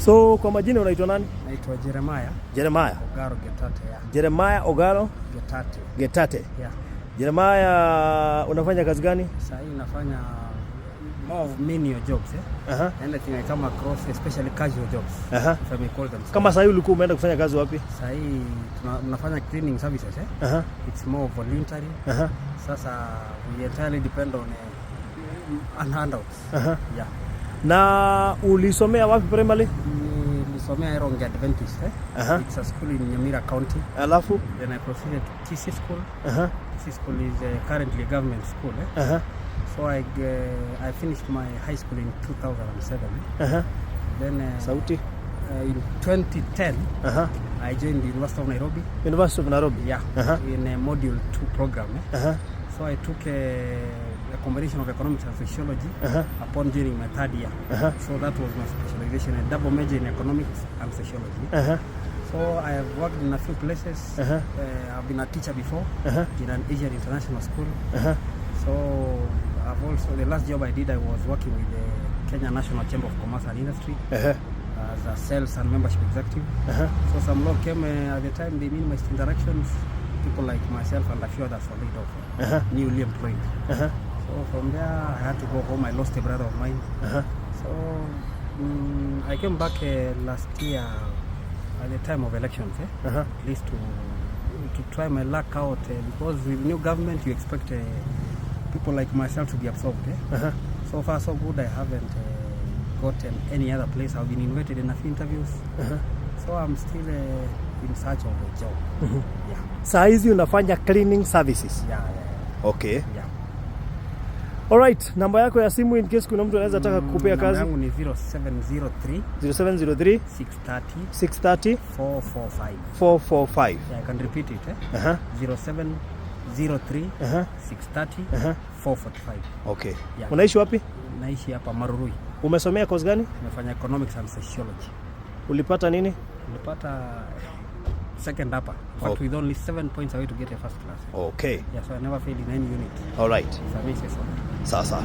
So kwa majina unaitwa nani? Naitwa Jeremiah. Jeremiah Ogaro Getate, yeah. Jeremiah Ogaro Getate. Yeah. Jeremiah, unafanya kazi gani? Sasa hii nafanya more of menial jobs, anything I come across, especially casual jobs. If I may call them so. Kama sasa ulikuwa umeenda kufanya kazi wapi? Sasa hii tunafanya cleaning services, It's more voluntary. Sasa we entirely depend on handouts. Yeah. Na ulisomea wapi primary? Nilisomea Ronge Adventist, It's a school in Nyamira County. Alafu then I proceeded to TC School. TC School is currently a government school, So I finished my high school in 2007. Then Sauti? In 2010, I joined the University of Nairobi. University of Nairobi? Yeah, in a Module 2 program. So I took a combination of economics and sociology upon joining my third year. So that was my specialization, a double major in economics and sociology. So I have worked in a few places. I've been a teacher before in an Asian international school. So I've also, the last job I did, I was working with the Kenya National Chamber of Commerce and Industry as a sales and membership executive. So some law came at the time, they minimized interactions. People like myself and a few others were laid off, newly employed. So from there, I had to go home. I lost a brother of mine. So I came back last year at the time of elections, at least to try my luck out, because with new government, you expect people like myself to be absorbed. So far, so good. I haven't gotten any other place. I've been invited in a few interviews. So I'm still in search of a job. Yeah. Saa hizi unafanya cleaning services? Yeah. Okay. Yeah. Alright, namba yako ya simu in case kuna mtu anaweza taka kukupea kazi? Namba yangu ni 0703 630 445. 445. Yeah, I can repeat it. 0703 630 445. Okay. Yeah. Unaishi wapi? Naishi hapa Marurui. Umesomea course gani? Nimefanya economics and sociology. Ulipata nini? Nilipata second upper, but with only 7 points away to get a first class. Okay. Yeah, so I never failed in any unit. All right. So I may say so. Sasa.